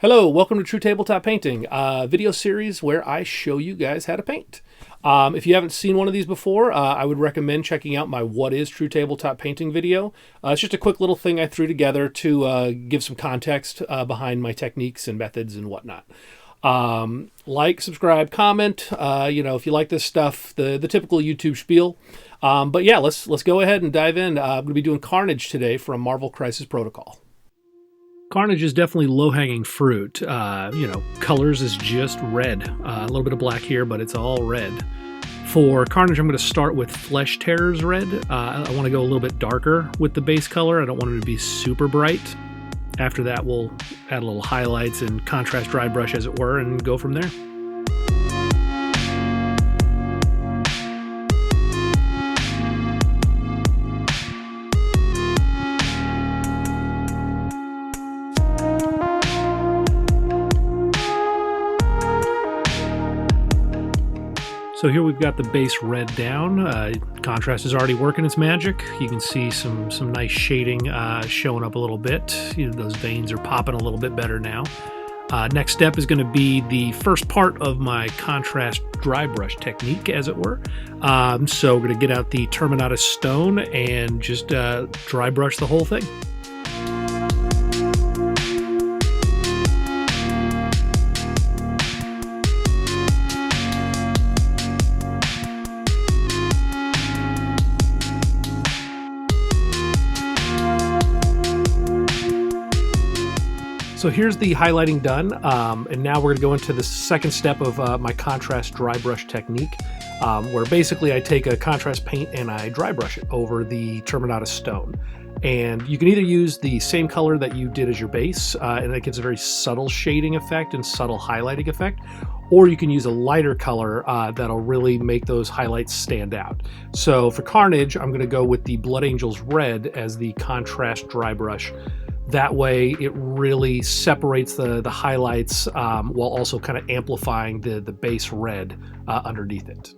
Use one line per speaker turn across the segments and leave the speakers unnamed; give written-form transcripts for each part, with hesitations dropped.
Hello, welcome to True Tabletop Painting, a video series where I show you guys how to paint. If you haven't seen one of these before, I would recommend checking out my What is True Tabletop Painting video. It's just a quick little thing I threw together to give some context behind my techniques and methods and whatnot. Like, subscribe, comment, if you like this stuff, the typical YouTube spiel. But yeah, let's go ahead and dive in. I'm going to be doing Carnage today from Marvel Crisis Protocol. Carnage is definitely low-hanging fruit. Colors is just red. A little bit of black here, but it's all red. For Carnage, I'm going to start with Flesh Terror's red. I want to go a little bit darker with the base color. I don't want it to be super bright. After that, we'll add a little highlights and contrast dry brush, as it were, and go from there. So here we've got the base red down. Contrast is already working its magic. You can see some nice shading showing up a little bit. Those veins are popping a little bit better now. Next step is going to be the first part of my contrast dry brush technique, as it were. So we're going to get out the Terminatus Stone and just dry brush the whole thing. So here's the highlighting done, and now we're going to go into the second step of my contrast dry brush technique, where basically I take a contrast paint and I dry brush it over the Terminatus Stone. And you can either use the same color that you did as your base, and it gives a very subtle shading effect and subtle highlighting effect, or you can use a lighter color that'll really make those highlights stand out. So for Carnage, I'm going to go with the Blood Angels Red as the contrast dry brush. That way it really separates the highlights while also kind of amplifying the base red underneath it.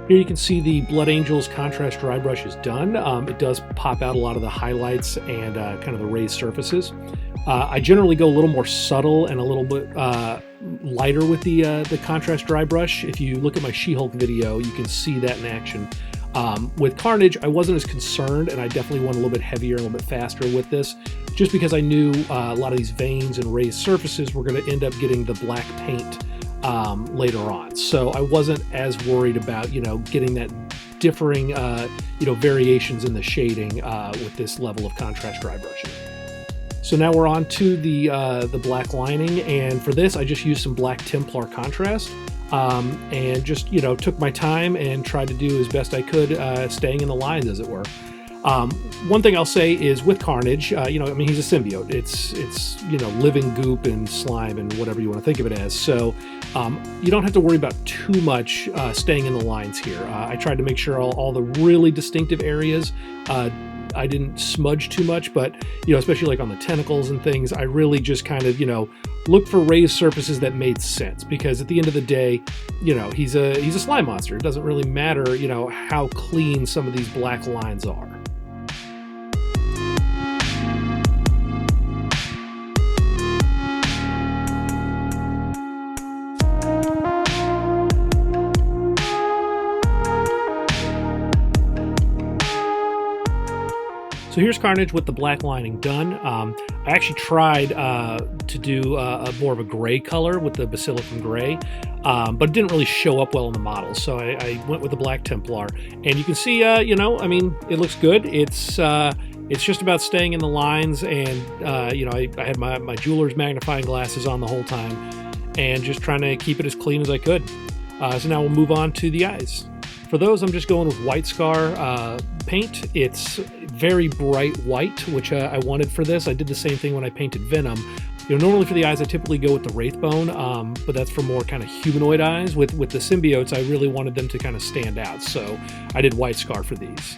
Here you can see the Blood Angels contrast dry brush is done. It does pop out a lot of the highlights and kind of the raised surfaces. I generally go a little more subtle and a little bit lighter with the contrast dry brush. If you look at my She-Hulk video, you can see that in action. With Carnage, I wasn't as concerned, and I definitely went a little bit heavier, a little bit faster with this, just because I knew a lot of these veins and raised surfaces were going to end up getting the black paint later on. So I wasn't as worried about, getting that differing, variations in the shading with this level of contrast dry brushing. So now we're on to the black lining, and for this I just used some black Templar contrast and just, took my time and tried to do as best I could, staying in the lines, as it were. One thing I'll say is with Carnage, he's a symbiote. It's living goop and slime and whatever you want to think of it as. So you don't have to worry about too much staying in the lines here. I tried to make sure all the really distinctive areas, I didn't smudge too much, but, especially like on the tentacles and things, I really just kind of, looked for raised surfaces that made sense, because at the end of the day, he's a slime monster. It doesn't really matter, how clean some of these black lines are. So here's Carnage with the black lining done. I actually tried to do more of a gray color with the Basilicanum gray, but it didn't really show up well in the model. So I went with the black Templar, and you can see, it looks good. It's just about staying in the lines, and I had my jeweler's magnifying glasses on the whole time, and just trying to keep it as clean as I could. So now we'll move on to the eyes. For those, I'm just going with White Scar paint. It's very bright white, which I wanted for this. I did the same thing when I painted Venom. Normally for the eyes, I typically go with the Wraithbone, but that's for more kind of humanoid eyes. With the symbiotes, I really wanted them to kind of stand out, so I did White Scar for these.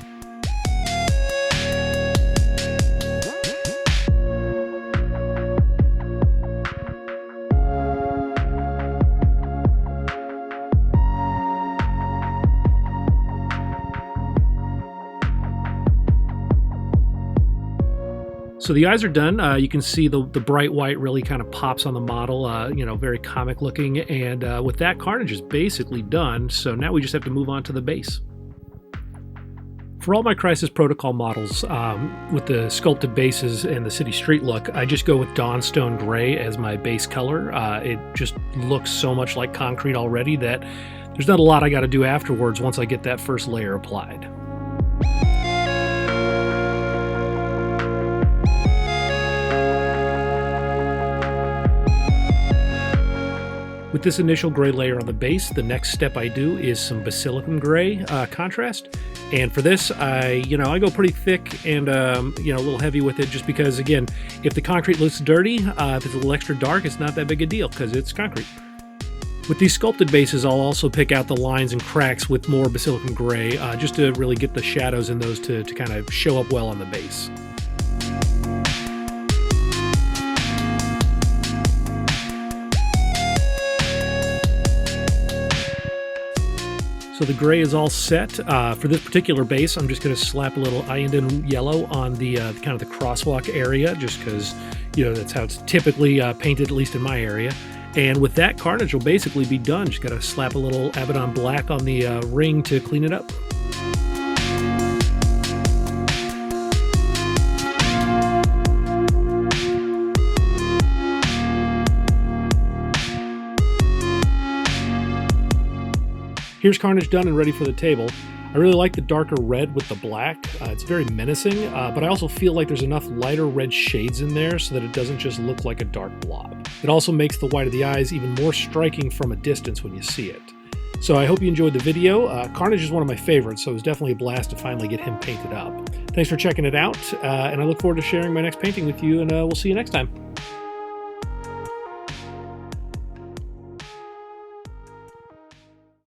So the eyes are done. You can see the bright white really kind of pops on the model, very comic looking. And with that, Carnage is basically done. So now we just have to move on to the base. For all my Crisis Protocol models, with the sculpted bases and the city street look, I just go with Dawnstone Gray as my base color. It just looks so much like concrete already that there's not a lot I got to do afterwards once I get that first layer applied. With this initial gray layer on the base, the next step I do is some Basilicanum gray contrast. And for this, I go pretty thick and a little heavy with it, just because, again, if the concrete looks dirty, if it's a little extra dark, it's not that big a deal because it's concrete. With these sculpted bases, I'll also pick out the lines and cracks with more Basilicanum gray, just to really get the shadows in those to kind of show up well on the base. So the gray is all set. For this particular base, I'm just going to slap a little Iyanden yellow on the kind of the crosswalk area, just because, that's how it's typically painted, at least in my area. And with that, Carnage will basically be done. Just got to slap a little Abaddon black on the ring to clean it up. Here's Carnage done and ready for the table. I really like the darker red with the black. It's very menacing, but I also feel like there's enough lighter red shades in there so that it doesn't just look like a dark blob. It also makes the white of the eyes even more striking from a distance when you see it. So I hope you enjoyed the video. Carnage is one of my favorites, so it was definitely a blast to finally get him painted up. Thanks for checking it out, and I look forward to sharing my next painting with you, and we'll see you next time.